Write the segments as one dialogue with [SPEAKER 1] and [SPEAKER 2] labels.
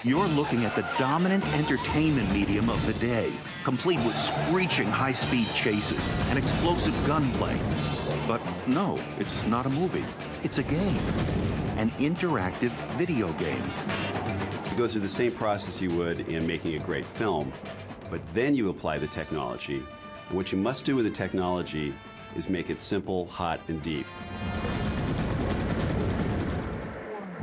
[SPEAKER 1] You're looking at the dominant entertainment medium of the day, complete with screeching high-speed chases and explosive gunplay. But no, it's not a movie. It's a game, an interactive video game.
[SPEAKER 2] You go through the same process you would in making a great film, but then you apply the technology. And what you must do with the technology is make it simple, hot, and deep.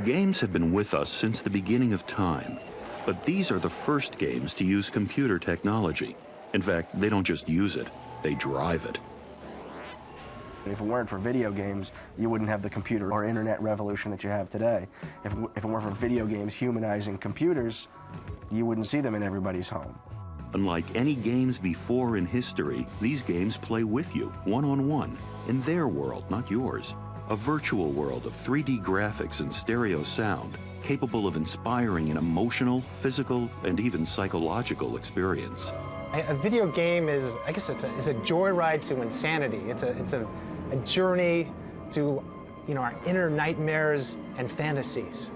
[SPEAKER 1] Games have been with us since the beginning of time, but these are the first games to use computer technology. In fact, they don't just use it, they drive it.
[SPEAKER 3] If it weren't for video games, you wouldn't have the computer or internet revolution that you have today. If it weren't for video games humanizing computers, you wouldn't see them in everybody's home.
[SPEAKER 1] Unlike any games before in history, these games play with you, one-on-one, in their world, not yours. A virtual world of 3D graphics and stereo sound, capable of inspiring an emotional, physical, and even psychological experience.
[SPEAKER 4] A video game is, I guess, it's a joyride to insanity. It's a journey to, our inner nightmares and fantasies.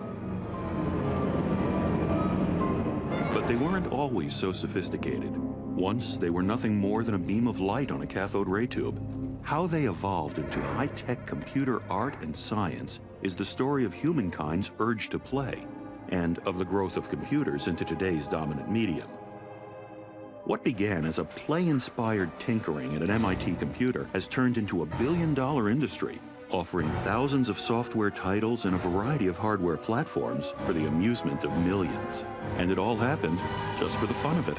[SPEAKER 1] But they weren't always so sophisticated. Once, they were nothing more than a beam of light on a cathode ray tube. How they evolved into high-tech computer art and science is the story of humankind's urge to play, and of the growth of computers into today's dominant medium. What began as a play-inspired tinkering at an MIT computer has turned into a billion-dollar industry, offering thousands of software titles and a variety of hardware platforms for the amusement of millions. And it all happened just for the fun of it.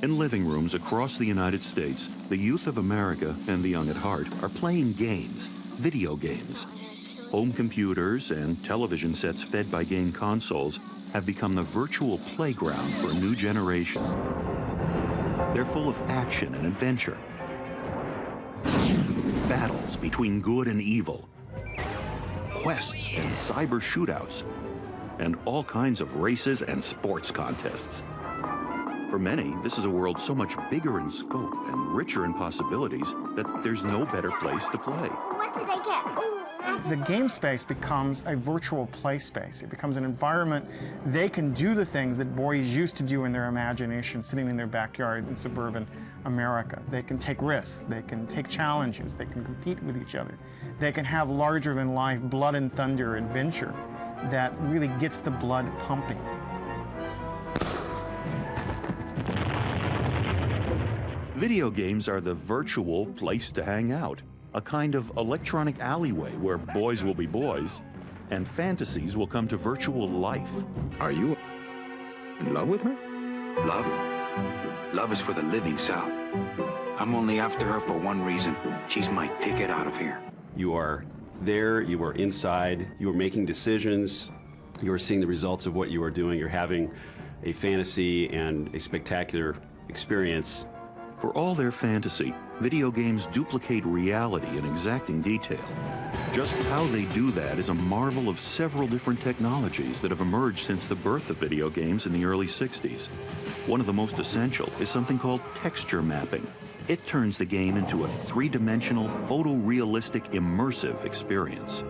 [SPEAKER 1] In living rooms across the United States, the youth of America and the young at heart are playing games, video games. Home computers and television sets fed by game consoles have become the virtual playground for a new generation. They're full of action and adventure, battles between good and evil, quests and cyber shootouts, and all kinds of races and sports contests. For many, this is a world so much bigger in scope and richer in possibilities that there's no better place to play.
[SPEAKER 5] What did I get?
[SPEAKER 6] The game space becomes a virtual play space. It becomes an environment they can do the things that boys used to do in their imagination, sitting in their backyard in suburban America. They can take risks, they can take challenges, they can compete with each other. They can have larger-than-life blood and thunder adventure that really gets the blood pumping.
[SPEAKER 1] Video games are the virtual place to hang out, a kind of electronic alleyway where boys will be boys and fantasies will come to virtual life.
[SPEAKER 7] Are you in love with her? Love? Love is for the living, Sal. I'm only after her for one reason. She's my ticket out of here.
[SPEAKER 2] You are there, you are inside, you are making decisions, you are seeing the results of what you are doing, you're having a fantasy and a spectacular experience.
[SPEAKER 1] For all their fantasy, video games duplicate reality in exacting detail. Just how they do that is a marvel of several different technologies that have emerged since the birth of video games in the early 60s. One of the most essential is something called texture mapping. It turns the game into a three-dimensional, photorealistic, immersive experience.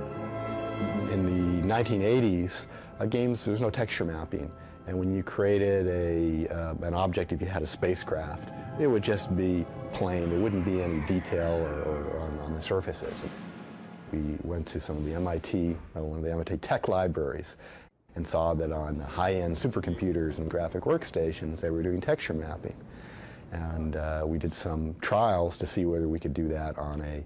[SPEAKER 8] In the 1980s, games, there was no texture mapping. And when you created an object, if you had a spacecraft, it would just be plain. There wouldn't be any detail or on the surfaces. We went to some of the MIT, one of the MIT tech libraries, and saw that on high-end supercomputers and graphic workstations, they were doing texture mapping. And we did some trials to see whether we could do that on a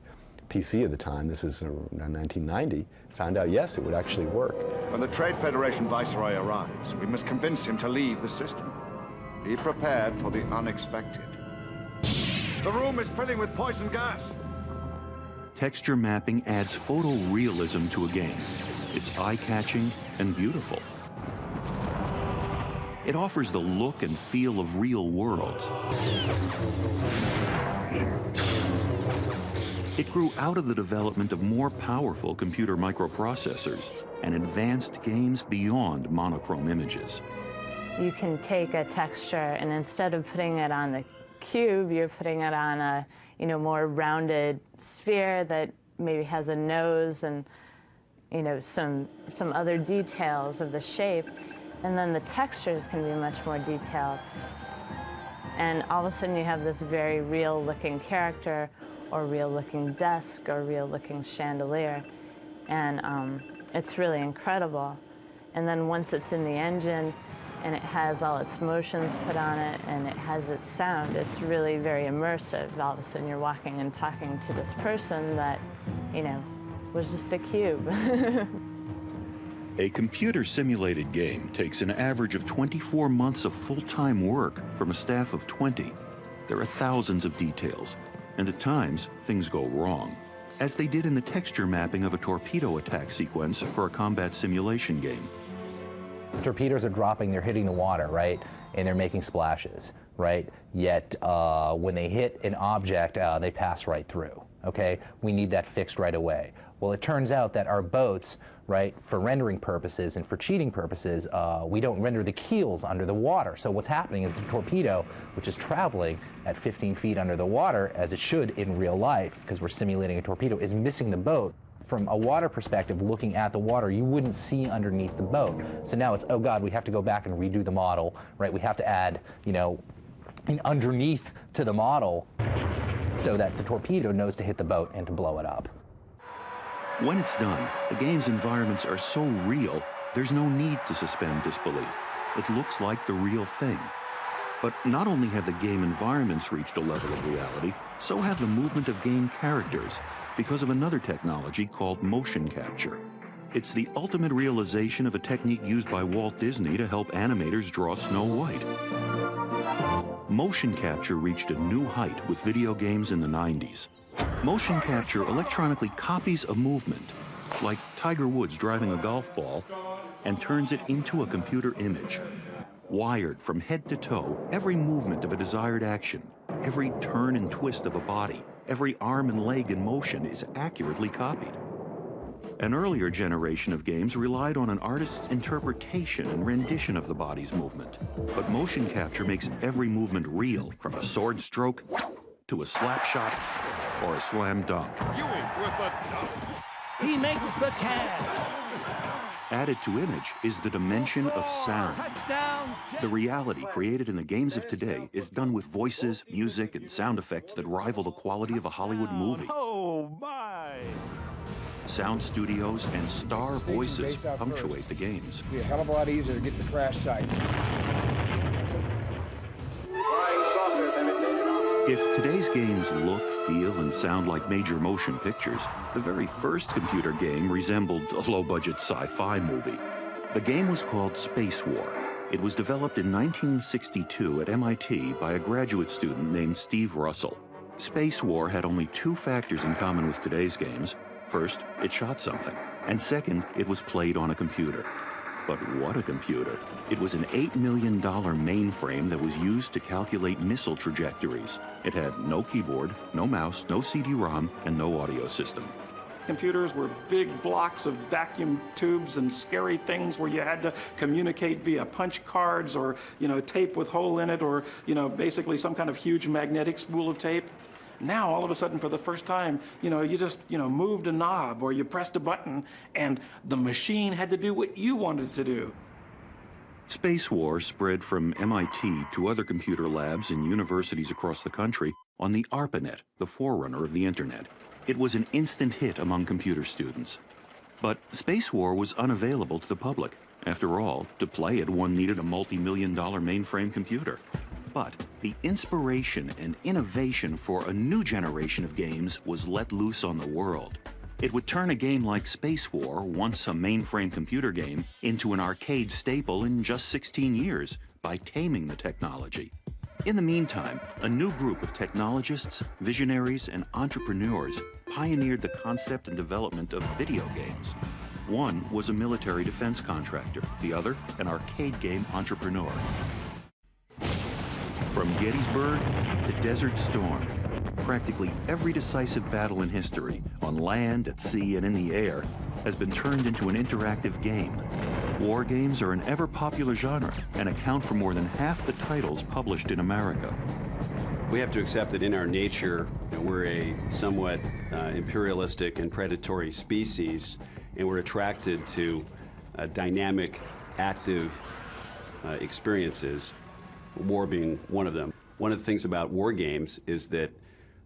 [SPEAKER 8] PC at the time. This is in 1990. Found out, yes, it would actually work.
[SPEAKER 9] When the Trade Federation Viceroy arrives, we must convince him to leave the system. Be prepared for the unexpected. The room is filling with poison gas.
[SPEAKER 1] Texture mapping adds photorealism to a game. It's eye-catching and beautiful. It offers the look and feel of real worlds. It grew out of the development of more powerful computer microprocessors and advanced games beyond monochrome images.
[SPEAKER 5] You can take a texture and instead of putting it on the cube, you're putting it on a, more rounded sphere that maybe has a nose and, some other details of the shape. And then the textures can be much more detailed. And all of a sudden you have this very real looking character or real looking desk or real looking chandelier. And it's really incredible. And then once it's in the engine and it has all its motions put on it and it has its sound, it's really very immersive. All of a sudden you're walking and talking to this person that, was just a cube.
[SPEAKER 1] A computer-simulated game takes an average of 24 months of full-time work from a staff of 20. There are thousands of details, and at times, things go wrong, as they did in the texture mapping of a torpedo attack sequence for a combat simulation game.
[SPEAKER 10] Torpedoes are dropping, they're hitting the water, right? And they're making splashes, right? Yet when they hit an object, they pass right through, okay? We need that fixed right away. Well, it turns out that our boats, right, for rendering purposes and for cheating purposes, we don't render the keels under the water. So what's happening is the torpedo, which is traveling at 15 feet under the water, as it should in real life, because we're simulating a torpedo, is missing the boat. From a water perspective, looking at the water, you wouldn't see underneath the boat. So now it's, oh God, we have to go back and redo the model, right? We have to add, an underneath to the model so that the torpedo knows to hit the boat and to blow it up.
[SPEAKER 1] When it's done, the game's environments are so real, there's no need to suspend disbelief. It looks like the real thing. But not only have the game environments reached a level of reality, so have the movement of game characters, because of another technology called motion capture. It's the ultimate realization of a technique used by Walt Disney to help animators draw Snow White. Motion capture reached a new height with video games in the 90s. Motion capture electronically copies a movement, like Tiger Woods driving a golf ball, and turns it into a computer image. Wired from head to toe, every movement of a desired action, every turn and twist of a body, every arm and leg in motion is accurately copied. An earlier generation of games relied on an artist's interpretation and rendition of the body's movement. But motion capture makes every movement real, from a sword stroke to a slap shot or a slam dunk.
[SPEAKER 11] He makes the catch.
[SPEAKER 1] Added to image is the dimension of sound.
[SPEAKER 11] Touchdown.
[SPEAKER 1] The reality created in the games of today is done with voices, music, and sound effects that rival the quality of a Hollywood movie.
[SPEAKER 11] Oh my!
[SPEAKER 12] sound studios, and star voices punctuate the games.
[SPEAKER 13] It'd be a hell of a lot easier to get to the crash site.
[SPEAKER 1] If today's games look, feel, and sound like major motion pictures, the very first computer game resembled a low-budget sci-fi movie. The game was called Spacewar. It was developed in 1962 at MIT by a graduate student named Steve Russell. Spacewar had only two factors in common with today's games. First, it shot something, and second, it was played on a computer. But what a computer. It was an $8 million mainframe that was used to calculate missile trajectories. It had no keyboard, no mouse, no CD-ROM, and no audio system.
[SPEAKER 14] Computers were big blocks of vacuum tubes and scary things where you had to communicate via punch cards or, tape with hole in it or, basically some kind of huge magnetic spool of tape. Now, all of a sudden, for the first time, you just, moved a knob or you pressed a button and the machine had to do what you wanted it to do.
[SPEAKER 1] Spacewar spread from MIT to other computer labs and universities across the country on the ARPANET, the forerunner of the Internet. It was an instant hit among computer students. But Spacewar was unavailable to the public. After all, to play it, one needed a multi-million-dollar mainframe computer. But the inspiration and innovation for a new generation of games was let loose on the world. It would turn a game like Spacewar, once a mainframe computer game, into an arcade staple in just 16 years by taming the technology. In the meantime, a new group of technologists, visionaries, and entrepreneurs pioneered the concept and development of video games. One was a military defense contractor, the other an arcade game entrepreneur. From Gettysburg to Desert Storm, practically every decisive battle in history, on land, at sea, and in the air, has been turned into an interactive game. War games are an ever-popular genre and account for more than half the titles published in America.
[SPEAKER 2] We have to accept that in our nature, we're a somewhat imperialistic and predatory species, and we're attracted to dynamic, active experiences, war being one of them. One of the things about war games is that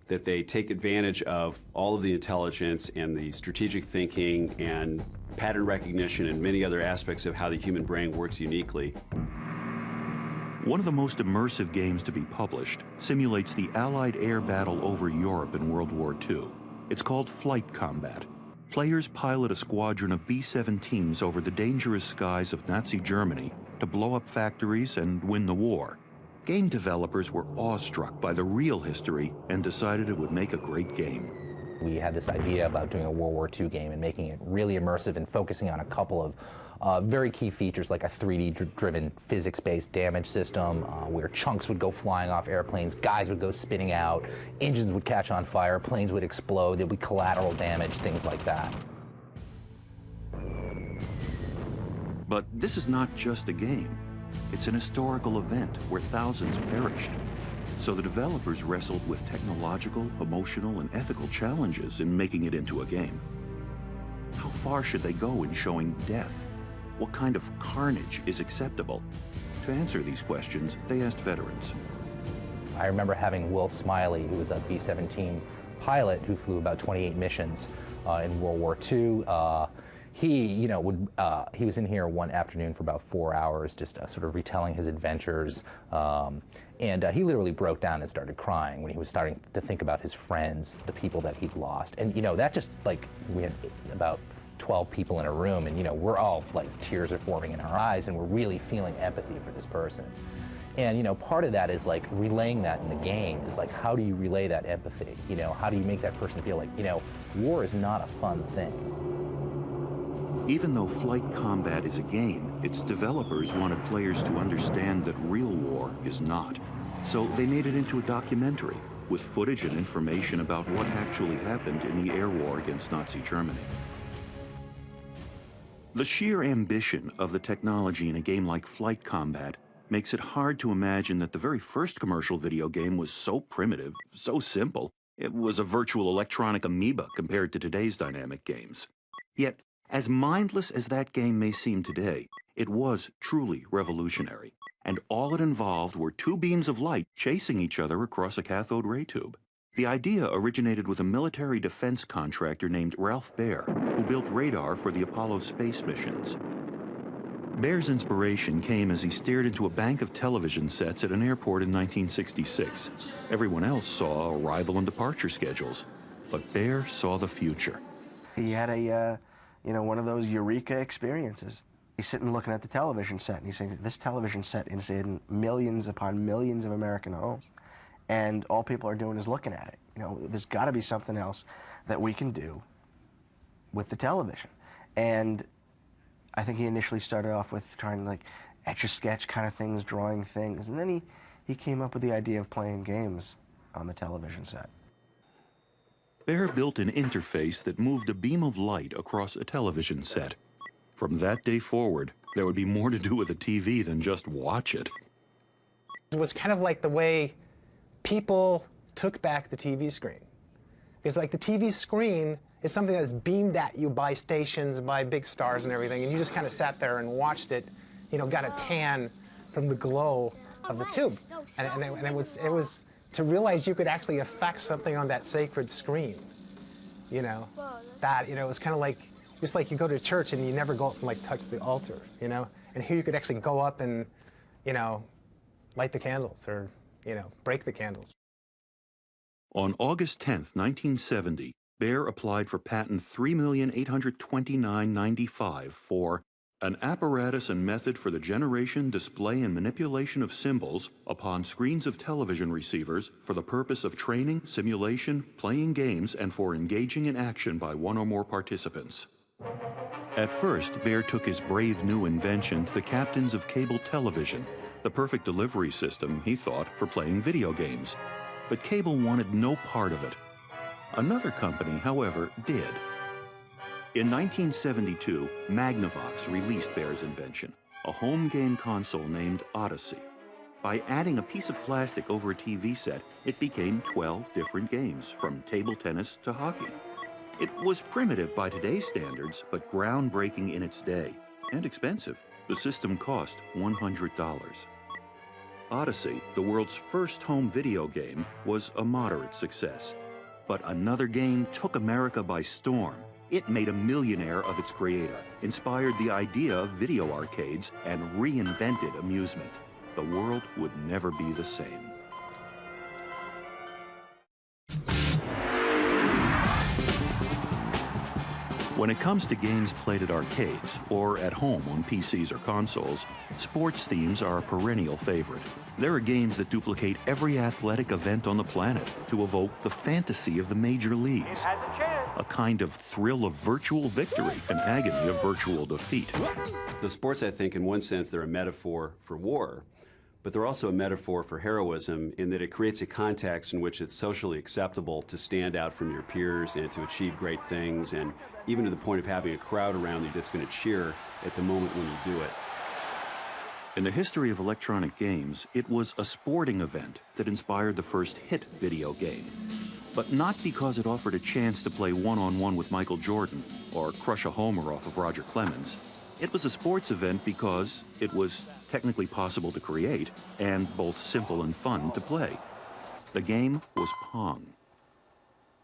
[SPEAKER 2] they take advantage of all of the intelligence and the strategic thinking and pattern recognition and many other aspects of how the human brain works uniquely.
[SPEAKER 1] One of the most immersive games to be published simulates the Allied air battle over Europe in World War II. It's called Flight Combat. Players pilot a squadron of B-17s over the dangerous skies of Nazi Germany to blow up factories and win the war. Game developers were awestruck by the real history and decided it would make a great game.
[SPEAKER 10] We had this idea about doing a World War II game and making it really immersive and focusing on a couple of very key features, like a 3D-driven physics-based damage system where chunks would go flying off airplanes, guys would go spinning out, engines would catch on fire, planes would explode, there'd be collateral damage, things like that.
[SPEAKER 1] But this is not just a game. It's an historical event where thousands perished. So the developers wrestled with technological, emotional, and ethical challenges in making it into a game. How far should they go in showing death? What kind of carnage is acceptable? To answer these questions, they asked veterans.
[SPEAKER 10] I remember having Will Smiley, who was a B-17 pilot who flew about 28 missions in World War II. He was in here one afternoon for about 4 hours, just sort of retelling his adventures. And he literally broke down and started crying when he was starting to think about his friends, the people that he'd lost. And, that just, like, we had about 12 people in a room, and, we're all, like, tears are forming in our eyes, and we're really feeling empathy for this person. And, part of that is, like, relaying that in the game is, like, how do you relay that empathy? How do you make that person feel like, war is not a fun thing?
[SPEAKER 1] Even though Flight Combat is a game, its developers wanted players to understand that real war is not. So they made it into a documentary with footage and information about what actually happened in the air war against Nazi Germany. The sheer ambition of the technology in a game like Flight Combat makes it hard to imagine that the very first commercial video game was so primitive, so simple. It was a virtual electronic amoeba compared to today's dynamic games. Yet, as mindless as that game may seem today, it was truly revolutionary, and all it involved were two beams of light chasing each other across a cathode ray tube. The idea originated with a military defense contractor named Ralph Baer, who built radar for the Apollo space missions. Baer's inspiration came as he stared into a bank of television sets at an airport in 1966. Everyone else saw arrival and departure schedules, but Baer saw the future.
[SPEAKER 3] He had a one of those eureka experiences. He's sitting looking at the television set, and he's saying, this television set is in millions upon millions of American homes, and all people are doing is looking at it. There's got to be something else that we can do with the television. And I think he initially started off with trying to, like, etch-a-sketch kind of things, drawing things, and then he came up with the idea of playing games on the television set.
[SPEAKER 1] Baer built an interface that moved a beam of light across a television set. From that day forward, there would be more to do with a TV than just watch it.
[SPEAKER 4] It was kind of like the way people took back the TV screen. Because, like, the TV screen is something that's beamed at you by stations, by big stars and everything, and you just kind of sat there and watched it, got a tan from the glow of the tube. And it was to realize you could actually affect something on that sacred screen, that, it was kind of like, just like you go to church and you never go up and, like, touch the altar, and here you could actually go up and, light the candles or, break the candles.
[SPEAKER 1] On August 10th, 1970, Baer applied for patent 3,829,95 for an apparatus and method for the generation, display, and manipulation of symbols upon screens of television receivers for the purpose of training, simulation, playing games, and for engaging in action by one or more participants. At first, Baer took his brave new invention to the captains of cable television, the perfect delivery system, he thought, for playing video games. But cable wanted no part of it. Another company, however, did. In 1972, Magnavox released Baer's invention, a home game console named Odyssey. By adding a piece of plastic over a TV set, it became 12 different games, from table tennis to hockey. It was primitive by today's standards, but groundbreaking in its day, and expensive. The system cost $100. Odyssey, the world's first home video game, was a moderate success. But another game took America by storm. It made a millionaire of its creator, inspired the idea of video arcades, and reinvented amusement. The world would never be the same. When it comes to games played at arcades or at home on PCs or consoles, sports themes are a perennial favorite. There are games that duplicate every athletic event on the planet to evoke the fantasy of the major leagues. A kind of thrill of virtual victory, an agony of virtual defeat.
[SPEAKER 2] The sports, I think, in one sense, they're a metaphor for war, but they're also a metaphor for heroism in that it creates a context in which it's socially acceptable to stand out from your peers and to achieve great things, and even to the point of having a crowd around you that's going to cheer at the moment when you do it.
[SPEAKER 1] In the history of electronic games, it was a sporting event that inspired the first hit video game. But not because it offered a chance to play one-on-one with Michael Jordan or crush a homer off of Roger Clemens. It was a sports event because it was technically possible to create and both simple and fun to play. The game was Pong.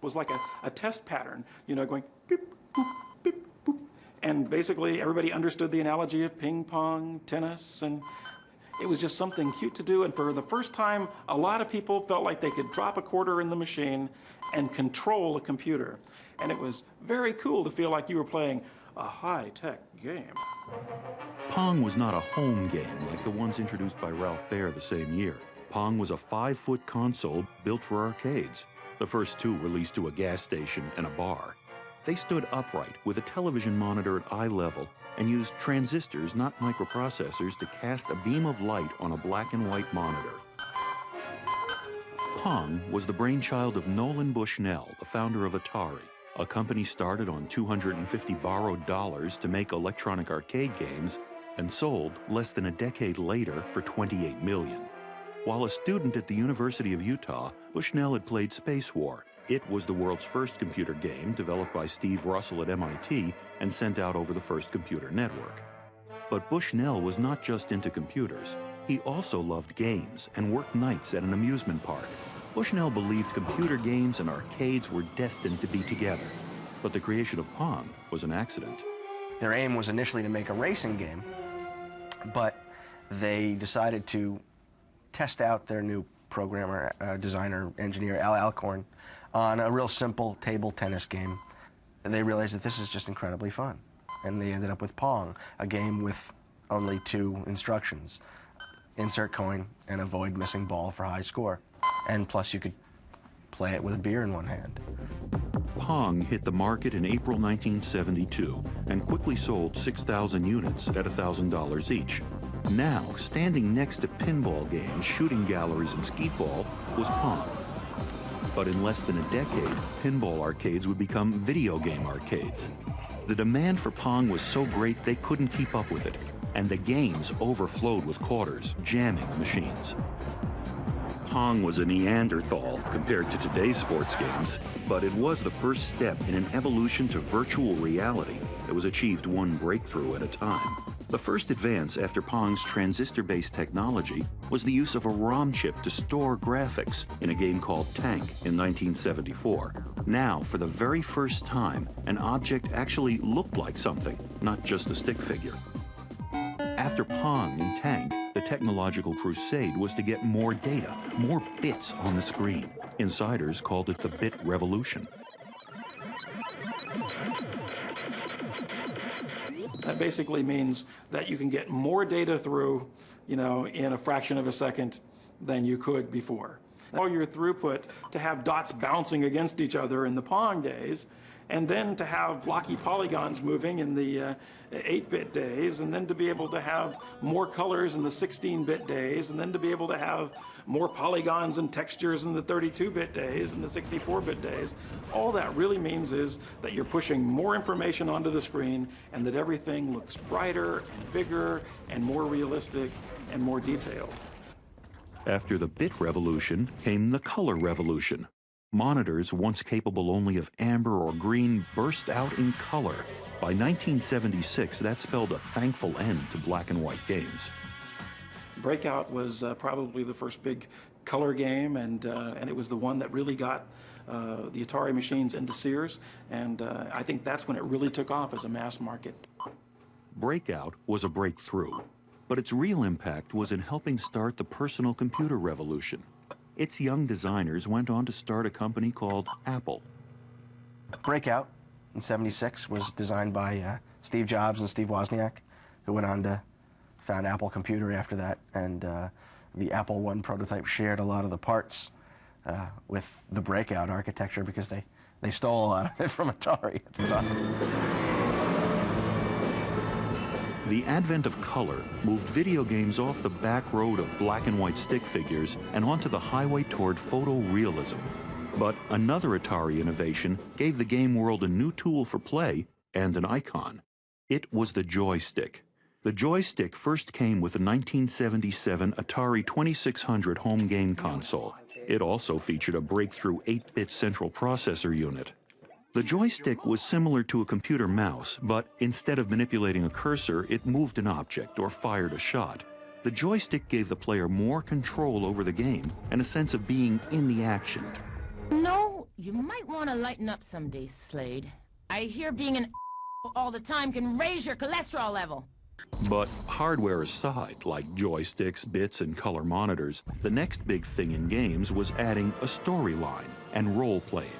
[SPEAKER 14] It was like a test pattern, you know, going beep, boop, beep, boop. And basically everybody understood the analogy of ping pong, tennis, and it was just something cute to do. And for the first time, a lot of people felt like they could drop a quarter in the machine and control a computer. And it was very cool to feel like you were playing a high-tech game.
[SPEAKER 1] Pong was not a home game like the ones introduced by Ralph Baer the same year. Pong was a 5-foot console built for arcades. The first two released to a gas station and a bar. They stood upright with a television monitor at eye level and used transistors, not microprocessors, to cast a beam of light on a black and white monitor. Pong was the brainchild of Nolan Bushnell, the founder of Atari, a company started on $250 borrowed dollars to make electronic arcade games and sold less than a decade later for $28 million. While a student at the University of Utah, Bushnell had played Spacewar. It was the world's first computer game developed by Steve Russell at MIT and sent out over the first computer network. But Bushnell was not just into computers. He also loved games and worked nights at an amusement park. Bushnell believed computer games and arcades were destined to be together. But the creation of Pong was an accident.
[SPEAKER 3] Their aim was initially to make a racing game, but they decided to test out their new programmer, designer, engineer, Al Alcorn, on a real simple table tennis game. And they realized that this is just incredibly fun. And they ended up with Pong, a game with only 2 instructions. Insert coin and avoid missing ball for high score. And plus you could play it with a beer in one hand.
[SPEAKER 1] Pong hit the market in April 1972 and quickly sold 6,000 units at $1,000 each. Now, standing next to pinball games, shooting galleries, and skeetball was Pong. But in less than a decade, pinball arcades would become video game arcades. The demand for Pong was so great they couldn't keep up with it, and the games overflowed with quarters, jamming machines. Pong was a Neanderthal compared to today's sports games, but it was the first step in an evolution to virtual reality that was achieved one breakthrough at a time. The first advance after Pong's transistor-based technology was the use of a ROM chip to store graphics in a game called Tank in 1974. Now, for the very first time, an object actually looked like something, not just a stick figure. After Pong and Tank, the technological crusade was to get more data, more bits on the screen. Insiders called it the bit revolution.
[SPEAKER 14] That basically means that you can get more data through, you know, in a fraction of a second than you could before. All your throughput to have dots bouncing against each other in the Pong days, and then to have blocky polygons moving in the 8-bit days, and then to be able to have more colors in the 16-bit days, and then to be able to have more polygons and textures in the 32-bit days and the 64-bit days. All that really means is that you're pushing more information onto the screen and that everything looks brighter and bigger and more realistic and more detailed.
[SPEAKER 1] After the bit revolution came the color revolution. Monitors, once capable only of amber or green, burst out in color. By 1976, that spelled a thankful end to black and white games.
[SPEAKER 14] Breakout was probably the first big color game, and it was the one that really got the Atari machines into Sears, and I think that's when it really took off as a mass market.
[SPEAKER 1] Breakout was a breakthrough, but its real impact was in helping start the personal computer revolution. Its young designers went on to start a company called Apple.
[SPEAKER 3] Breakout in '76 was designed by Steve Jobs and Steve Wozniak, who went on to found Apple Computer after that, and the Apple I prototype shared a lot of the parts with the Breakout architecture because they stole a lot of it from Atari at the time.
[SPEAKER 1] The advent of color moved video games off the back road of black and white stick figures and onto the highway toward photorealism. But another Atari innovation gave the game world a new tool for play and an icon. It was the joystick. The joystick first came with the 1977 Atari 2600 home game console. It also featured a breakthrough 8-bit central processor unit. The joystick was similar to a computer mouse, but instead of manipulating a cursor, it moved an object or fired a shot. The joystick gave the player more control over the game and a sense of being in the action.
[SPEAKER 15] No, you might want to lighten up someday, Slade. I hear being an all the time can raise your cholesterol level.
[SPEAKER 1] But hardware aside, like joysticks, bits, and color monitors, the next big thing in games was adding a storyline and role-playing.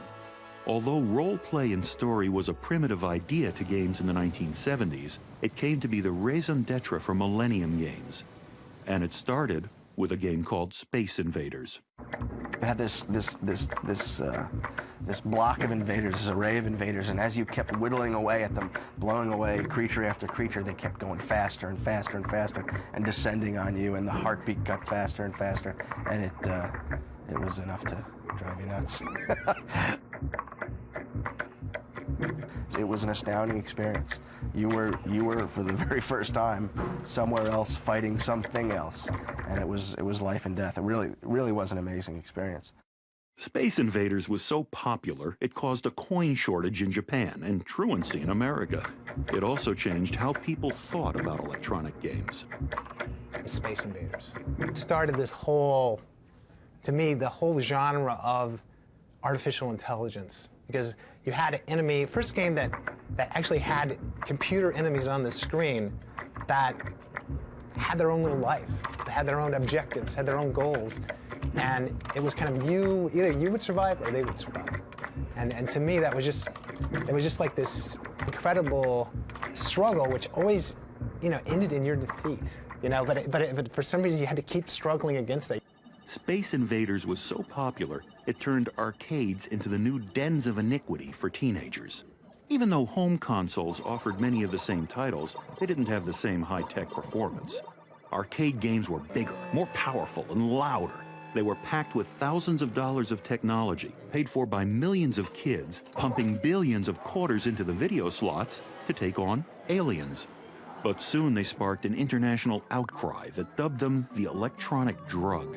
[SPEAKER 1] Although role-play and story was a primitive idea to games in the 1970s, it came to be the raison d'etre for Millennium games. And it started with a game called Space Invaders.
[SPEAKER 3] It had this block of invaders, this array of invaders, and as you kept whittling away at them, blowing away creature after creature, they kept going faster and faster and faster and descending on you, and the heartbeat got faster and faster, and it was enough to drive you nuts. It was an astounding experience. You were, for the very first time, somewhere else fighting something else, and it was life and death. It really was an amazing experience.
[SPEAKER 1] Space Invaders was so popular, it caused a coin shortage in Japan and truancy in America. It also changed how people thought about electronic games.
[SPEAKER 4] Space Invaders. It started this whole, to me, the whole genre of artificial intelligence, because you had an enemy, first game that actually had computer enemies on the screen that had their own little life, they had their own objectives, had their own goals, and it was kind of either you would survive or they would survive. And to me, it was just like this incredible struggle, which always, ended in your defeat, but for some reason you had to keep struggling against it.
[SPEAKER 1] Space Invaders was so popular, it turned arcades into the new dens of iniquity for teenagers. Even though home consoles offered many of the same titles, they didn't have the same high-tech performance. Arcade games were bigger, more powerful, and louder. They were packed with thousands of dollars of technology, paid for by millions of kids, pumping billions of quarters into the video slots to take on aliens. But soon they sparked an international outcry that dubbed them the electronic drug.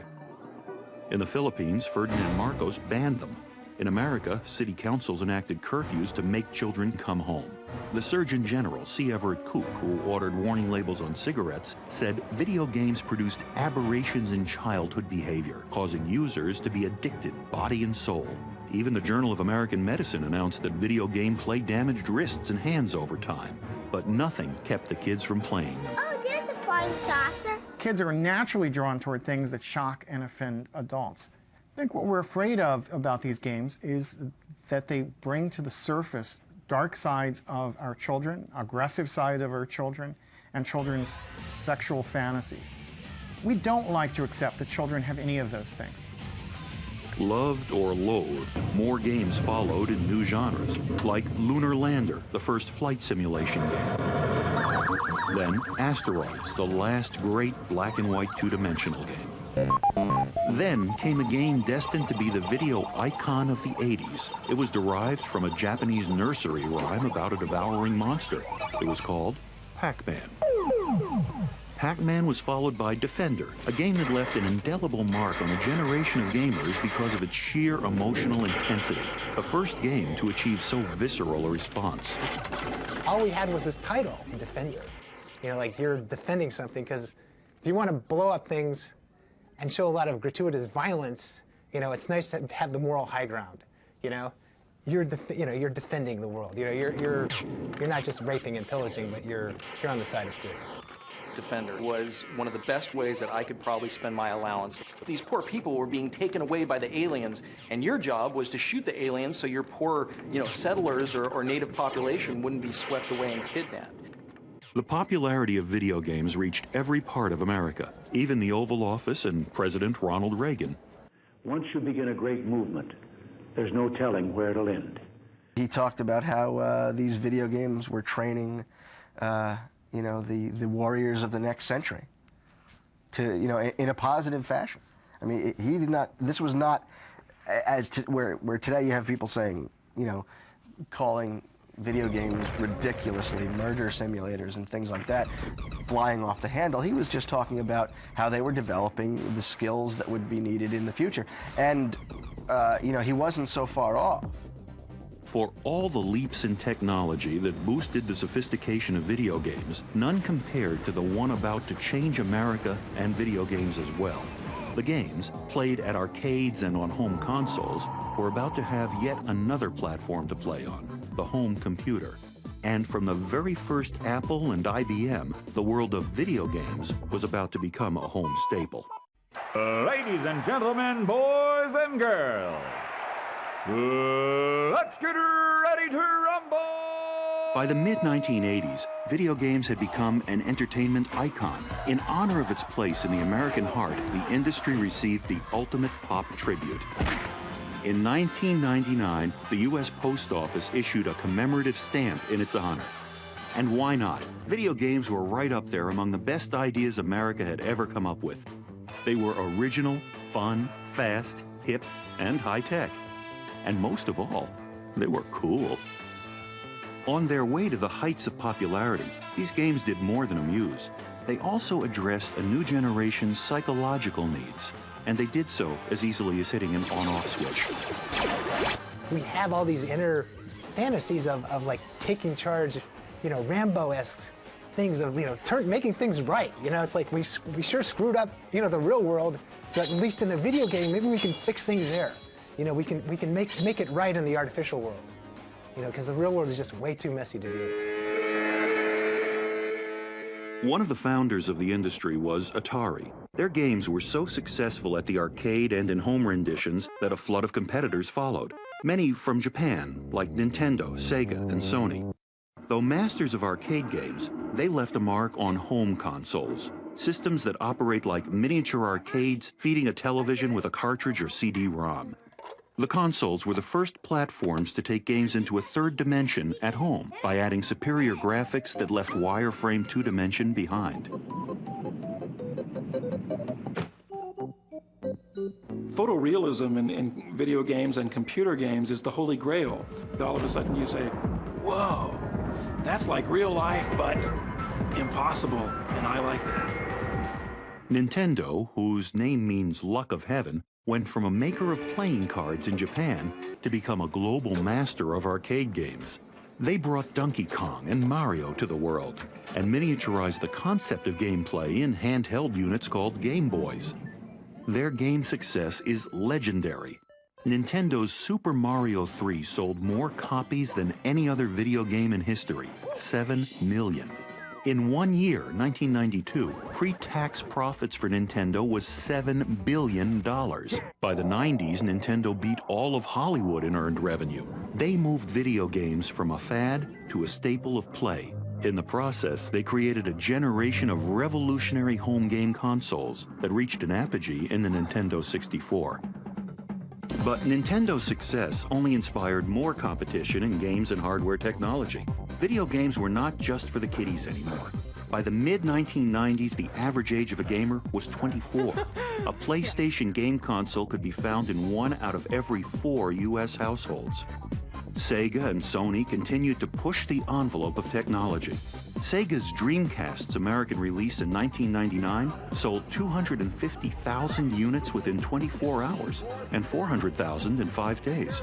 [SPEAKER 1] In the Philippines, Ferdinand Marcos banned them. In America, city councils enacted curfews to make children come home. The Surgeon General, C. Everett Koop, who ordered warning labels on cigarettes, said video games produced aberrations in childhood behavior, causing users to be addicted body and soul. Even the Journal of American Medicine announced that video game play damaged wrists and hands over time. But nothing kept the kids from playing.
[SPEAKER 16] Oh, there's a flying saucer.
[SPEAKER 6] Kids are naturally drawn toward things that shock and offend adults. I think what we're afraid of about these games is that they bring to the surface dark sides of our children, aggressive sides of our children, and children's sexual fantasies. We don't like to accept that children have any of those things.
[SPEAKER 1] Loved or loathed, more games followed in new genres, like Lunar Lander, the first flight simulation game. Then Asteroids, the last great black and white two-dimensional game. Then came a game destined to be the video icon of the 80s. It was derived from a Japanese nursery rhyme about a devouring monster. It was called Pac-Man. Pac-Man was followed by Defender, a game that left an indelible mark on a generation of gamers because of its sheer emotional intensity. The first game to achieve so visceral a response.
[SPEAKER 4] All we had was this title, Defender. You know, like you're defending something, because if you want to blow up things and show a lot of gratuitous violence, you know, it's nice to have the moral high ground. You know, you're defending the world. You know, you're not just raping and pillaging, but you're on the side of good.
[SPEAKER 17] Defender was one of the best ways that I could probably spend my allowance. These poor people were being taken away by the aliens, and your job was to shoot the aliens so your poor, settlers or native population wouldn't be swept away and kidnapped.
[SPEAKER 1] The popularity of video games reached every part of America, even the Oval Office and President Ronald Reagan.
[SPEAKER 18] Once you begin a great movement, there's no telling where it'll end.
[SPEAKER 3] He talked about how these video games were training the warriors of the next century to, in a positive fashion. I mean, he did not, this was not where today you have people saying, calling video games ridiculously murder simulators and things like that, flying off the handle. He was just talking about how they were developing the skills that would be needed in the future. And, he wasn't so far off.
[SPEAKER 1] For all the leaps in technology that boosted the sophistication of video games, none compared to the one about to change America and video games as well. The games, played at arcades and on home consoles, were about to have yet another platform to play on, the home computer. And from the very first Apple and IBM, the world of video games was about to become a home staple.
[SPEAKER 11] Ladies and gentlemen, boys and girls, let's get ready to rumble!
[SPEAKER 1] By the mid-1980s, video games had become an entertainment icon. In honor of its place in the American heart, the industry received the ultimate pop tribute. In 1999, the U.S. Post Office issued a commemorative stamp in its honor. And why not? Video games were right up there among the best ideas America had ever come up with. They were original, fun, fast, hip, and high-tech. And most of all, they were cool. On their way to the heights of popularity, these games did more than amuse. They also addressed a new generation's psychological needs, and they did so as easily as hitting an on-off switch.
[SPEAKER 4] We have all these inner fantasies of like taking charge, Rambo-esque things of, making things right. It's like we sure screwed up, the real world, so at least in the video game, maybe we can fix things there. We can make it right in the artificial world, because the real world is just way too messy to do.
[SPEAKER 1] One of the founders of the industry was Atari. Their games were so successful at the arcade and in home renditions that a flood of competitors followed. Many from Japan, like Nintendo, Sega, and Sony. Though masters of arcade games, they left a mark on home consoles. Systems that operate like miniature arcades, feeding a television with a cartridge or CD-ROM. The consoles were the first platforms to take games into a third dimension at home by adding superior graphics that left wireframe two-dimension behind.
[SPEAKER 14] Photorealism in video games and computer games is the holy grail. All of a sudden you say, whoa, that's like real life, but impossible, and I like that.
[SPEAKER 1] Nintendo, whose name means luck of heaven, went from a maker of playing cards in Japan to become a global master of arcade games. They brought Donkey Kong and Mario to the world and miniaturized the concept of gameplay in handheld units called Game Boys. Their game success is legendary. Nintendo's Super Mario 3 sold more copies than any other video game in history, 7 million. In 1 year, 1992, pre-tax profits for Nintendo was $7 billion. By the 90s, Nintendo beat all of Hollywood in earned revenue. They moved video games from a fad to a staple of play. In the process, they created a generation of revolutionary home game consoles that reached an apogee in the Nintendo 64. But Nintendo's success only inspired more competition in games and hardware technology. Video games were not just for the kiddies anymore. By the mid-1990s, the average age of a gamer was 24. A PlayStation game console could be found in 1 out of every 4 U.S. households. Sega and Sony continued to push the envelope of technology. Sega's Dreamcast's American release in 1999 sold 250,000 units within 24 hours and 400,000 in 5 days.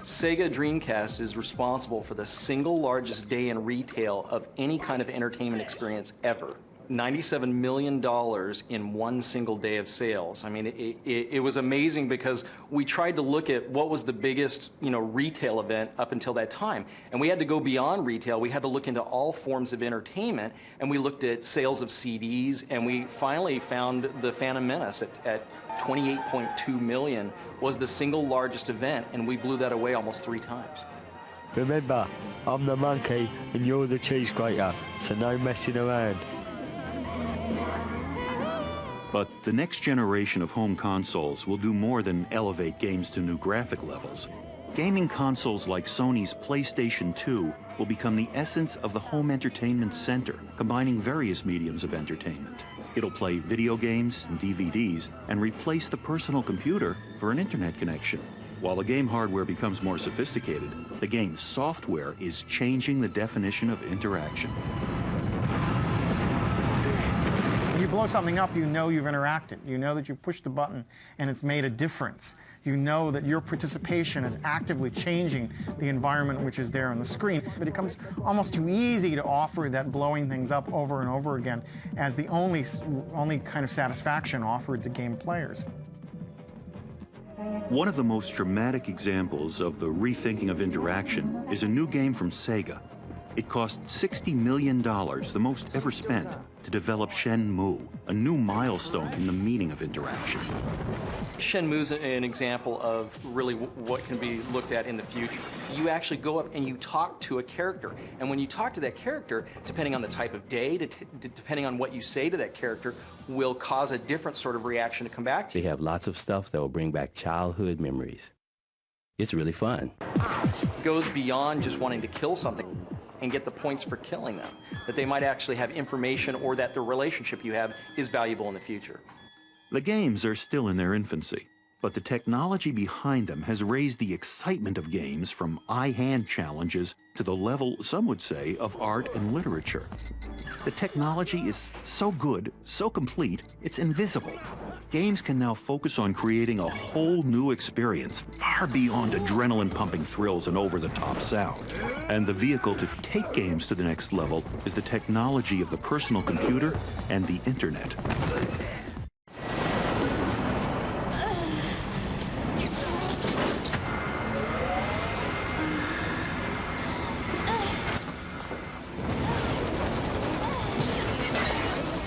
[SPEAKER 17] Sega Dreamcast is responsible for the single largest day in retail of any kind of entertainment experience ever. $97 million in one single day of sales. I mean, it was amazing because we tried to look at what was the biggest, retail event up until that time. And we had to go beyond retail. We had to look into all forms of entertainment, and we looked at sales of CDs, and we finally found the Phantom Menace at 28.2 million was the single largest event, and we blew that away almost 3 times.
[SPEAKER 19] Remember, I'm the monkey and you're the cheese grater, so no messing around.
[SPEAKER 1] But the next generation of home consoles will do more than elevate games to new graphic levels. Gaming consoles like Sony's PlayStation 2 will become the essence of the home entertainment center, combining various mediums of entertainment. It'll play video games and DVDs and replace the personal computer for an internet connection. While the game hardware becomes more sophisticated, the game software is changing the definition of interaction.
[SPEAKER 6] When you blow something up, you know you've interacted. You know that you pushed the button and it's made a difference. You know that your participation is actively changing the environment which is there on the screen. But it becomes almost too easy to offer that blowing things up over and over again as the only kind of satisfaction offered to game players.
[SPEAKER 1] One of the most dramatic examples of the rethinking of interaction is a new game from Sega. It cost $60 million, the most ever spent, to develop Shenmue, a new milestone in the meaning of interaction.
[SPEAKER 17] Shenmue's an example of really what can be looked at in the future. You actually go up and you talk to a character, and when you talk to that character, depending on the type of day, depending on what you say to that character, will cause a different sort of reaction to come back to you.
[SPEAKER 20] They have lots of stuff that will bring back childhood memories. It's really fun.
[SPEAKER 17] It goes beyond just wanting to kill something and get the points for killing them, that they might actually have information or that the relationship you have is valuable in the future.
[SPEAKER 1] The games are still in their infancy, but the technology behind them has raised the excitement of games from eye-hand challenges to the level, some would say, of art and literature. The technology is so good, so complete, it's invisible. Games can now focus on creating a whole new experience, far beyond adrenaline-pumping thrills and over-the-top sound. And the vehicle to take games to the next level is the technology of the personal computer and the internet.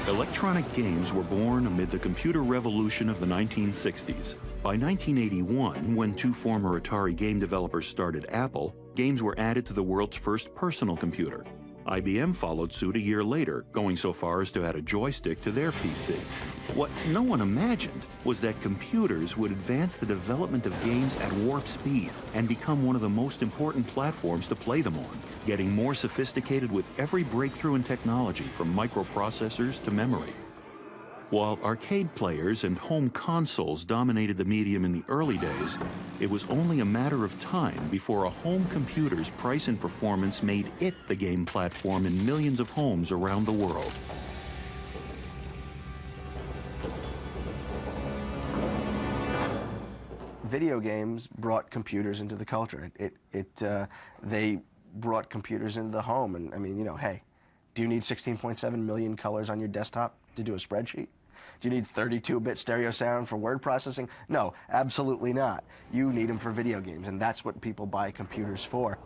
[SPEAKER 1] Electronic games were born amid the computer revolution of the 1960s. By 1981, when 2 former Atari game developers started Apple, games were added to the world's first personal computer. IBM followed suit a year later, going so far as to add a joystick to their PC. What no one imagined was that computers would advance the development of games at warp speed and become one of the most important platforms to play them on, getting more sophisticated with every breakthrough in technology, from microprocessors to memory. While arcade players and home consoles dominated the medium in the early days, it was only a matter of time before a home computer's price and performance made it the game platform in millions of homes around the world.
[SPEAKER 3] Video games brought computers into the culture. They brought computers into the home, and I mean, hey, do you need 16.7 million colors on your desktop to do a spreadsheet? Do you need 32-bit stereo sound for word processing? No, absolutely not. You need them for video games, and that's what people buy computers for.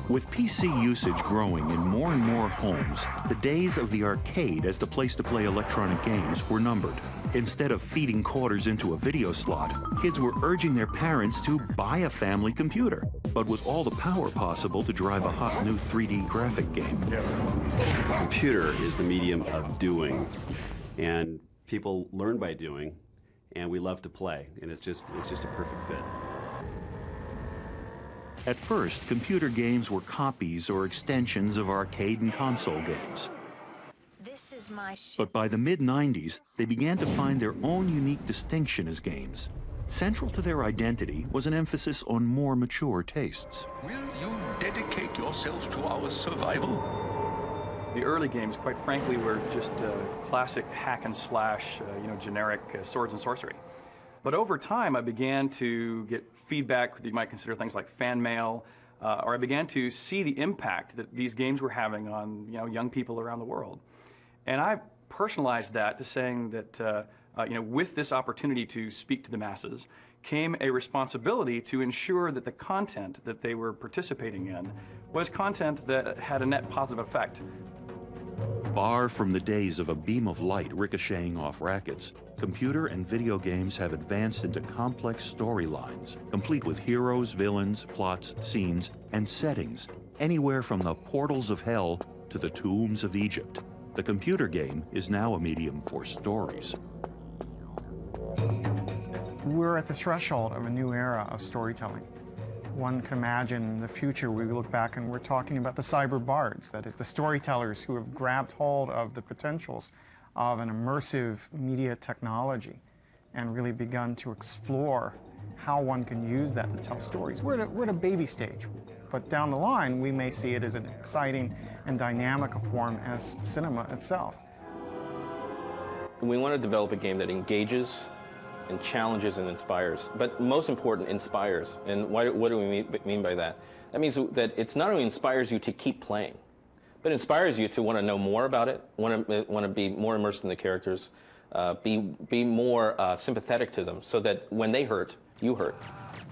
[SPEAKER 1] With PC usage growing in more and more homes, the days of the arcade as the place to play electronic games were numbered. Instead of feeding quarters into a video slot, kids were urging their parents to buy a family computer, but with all the power possible to drive a hot new 3D graphic game.
[SPEAKER 2] The computer is the medium of doing, and people learn by doing, and we love to play, and it's just a perfect fit.
[SPEAKER 1] At first, computer games were copies or extensions of arcade and console games.
[SPEAKER 21] This is my ship.
[SPEAKER 1] But by the mid-90s, they began to find their own unique distinction as games. Central to their identity was an emphasis on more mature tastes.
[SPEAKER 22] Will you dedicate yourself to our survival?
[SPEAKER 17] The early games, quite frankly, were just classic hack and slash, generic swords and sorcery. But over time, I began to get feedback that you might consider things like fan mail, or I began to see the impact that these games were having on young people around the world. And I personalized that to saying that with this opportunity to speak to the masses came a responsibility to ensure that the content that they were participating in was content that had a net positive effect.
[SPEAKER 1] Far from the days of a beam of light ricocheting off rackets, computer and video games have advanced into complex storylines, complete with heroes, villains, plots, scenes, and settings, anywhere from the portals of hell to the tombs of Egypt. The computer game is now a medium for stories.
[SPEAKER 6] We're at the threshold of a new era of storytelling. One can imagine the future, we look back and we're talking about the cyber bards, that is the storytellers who have grabbed hold of the potentials of an immersive media technology and really begun to explore how one can use that to tell stories. We're at a baby stage, but down the line we may see it as an exciting and dynamic a form as cinema itself.
[SPEAKER 23] We want to develop a game that engages and challenges and inspires, but most important, inspires. And what do we mean by that? That means that it's not only inspires you to keep playing, but inspires you to want to know more about it, want to be more immersed in the characters, be more sympathetic to them, so that when they hurt, you hurt.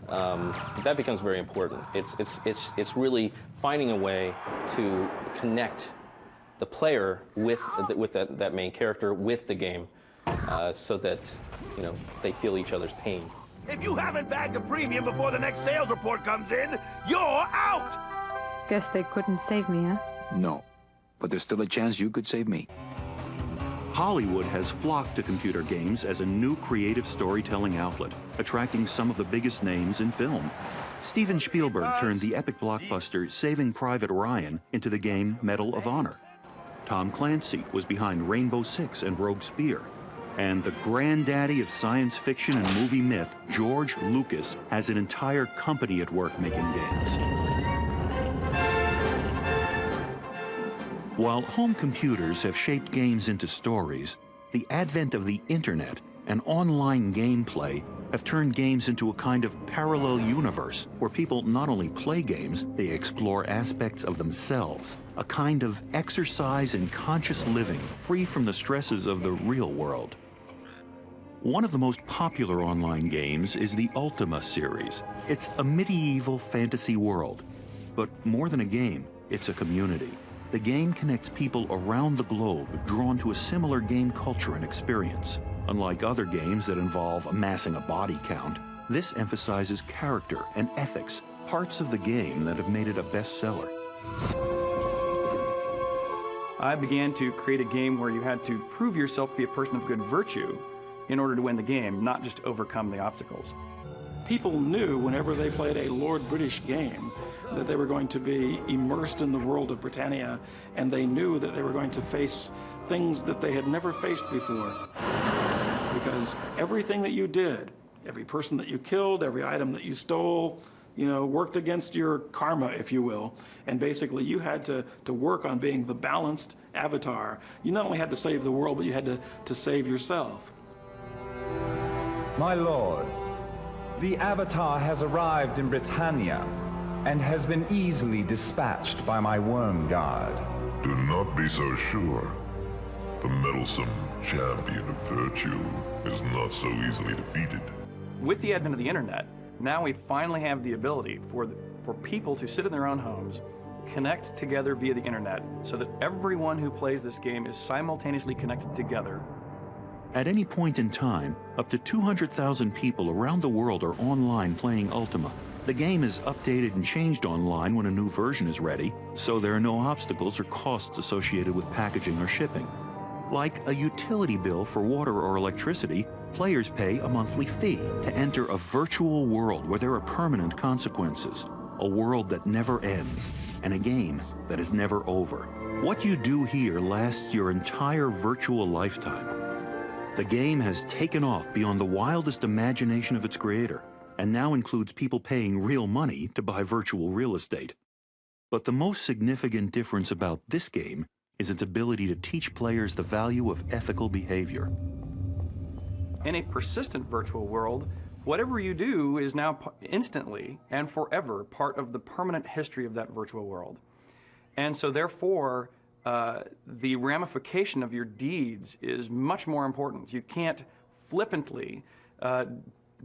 [SPEAKER 23] That becomes very important. It's really finding a way to connect the player with that main character, with the game, so that they feel each other's pain.
[SPEAKER 22] If you haven't bagged a premium before the next sales report comes in, you're out!
[SPEAKER 24] Guess they couldn't save me, huh?
[SPEAKER 7] No, but there's still a chance you could save me.
[SPEAKER 1] Hollywood has flocked to computer games as a new creative storytelling outlet, attracting some of the biggest names in film. Steven Spielberg turned the epic blockbuster Saving Private Ryan into the game Medal of Honor. Tom Clancy was behind Rainbow Six and Rogue Spear. And the granddaddy of science fiction and movie myth, George Lucas, has an entire company at work making games. While home computers have shaped games into stories, the advent of the internet and online gameplay have turned games into a kind of parallel universe where people not only play games, they explore aspects of themselves, a kind of exercise in conscious living free from the stresses of the real world. One of the most popular online games is the Ultima series. It's a medieval fantasy world, but more than a game, it's a community. The game connects people around the globe drawn to a similar game culture and experience. Unlike other games that involve amassing a body count, this emphasizes character and ethics, parts of the game that have made it a bestseller.
[SPEAKER 17] I began to create a game where you had to prove yourself to be a person of good virtue in order to win the game, not just overcome the obstacles.
[SPEAKER 14] People knew whenever they played a Lord British game that they were going to be immersed in the world of Britannia, and they knew that they were going to face things that they had never faced before. Because everything that you did, every person that you killed, every item that you stole, worked against your karma, if you will. And basically you had to work on being the balanced avatar. You not only had to save the world, but you had to save yourself.
[SPEAKER 11] My lord, the Avatar has arrived in Britannia and has been easily dispatched by my worm guard.
[SPEAKER 25] Do not be so sure. The meddlesome champion of virtue is not so easily defeated.
[SPEAKER 17] With the advent of the internet, now we finally have the ability for people to sit in their own homes, connect together via the internet, so that everyone who plays this game is simultaneously connected together
[SPEAKER 1] At any point in time, up to 200,000 people around the world are online playing Ultima. The game is updated and changed online when a new version is ready, so there are no obstacles or costs associated with packaging or shipping. Like a utility bill for water or electricity, players pay a monthly fee to enter a virtual world where there are permanent consequences, a world that never ends, and a game that is never over. What you do here lasts your entire virtual lifetime. The game has taken off beyond the wildest imagination of its creator, and now includes people paying real money to buy virtual real estate. But the most significant difference about this game is its ability to teach players the value of ethical behavior.
[SPEAKER 5] In a persistent virtual world, whatever you do is now instantly and forever part of the permanent history of that virtual world. And so therefore, the ramification of your deeds is much more important. You can't flippantly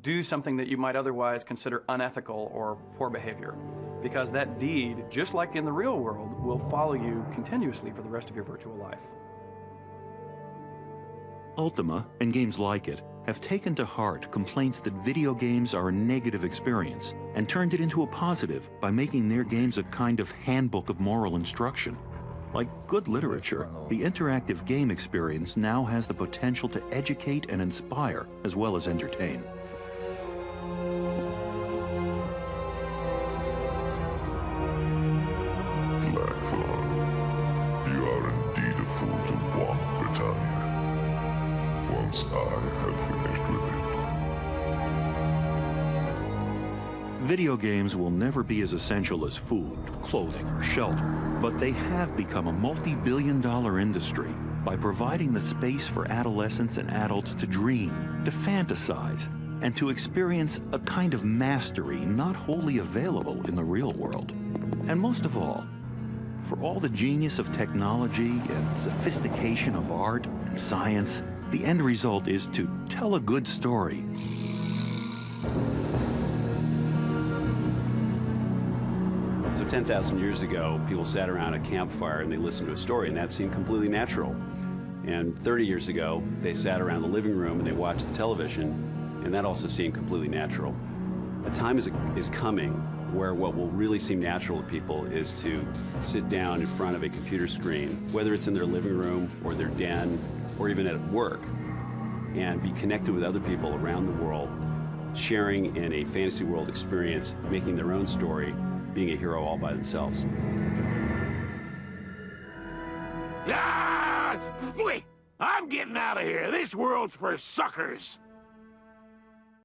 [SPEAKER 5] do something that you might otherwise consider unethical or poor behavior, because that deed, just like in the real world, will follow you continuously for the rest of your virtual life.
[SPEAKER 1] Ultima, and games like it, have taken to heart complaints that video games are a negative experience and turned it into a positive by making their games a kind of handbook of moral instruction. Like good literature, the interactive game experience now has the potential to educate and inspire as well as entertain.
[SPEAKER 25] Blackthorn, you are indeed a fool to want Britannia. Once I had finished with it.
[SPEAKER 1] Video games will never be as essential as food, clothing, or shelter, but they have become a multi-billion-dollar industry by providing the space for adolescents and adults to dream, to fantasize, and to experience a kind of mastery not wholly available in the real world. And most of all, for all the genius of technology and sophistication of art and science, the end result is to tell a good story.
[SPEAKER 2] So 10,000 years ago, people sat around a campfire and they listened to a story, and that seemed completely natural. And 30 years ago, they sat around the living room and they watched the television, and that also seemed completely natural. A time is coming where what will really seem natural to people is to sit down in front of a computer screen, whether it's in their living room or their den or even at work, and be connected with other people around the world, sharing in a fantasy world experience, making their own story, being a hero all by themselves.
[SPEAKER 22] Ah! Wait! I'm getting out of here. This world's for suckers.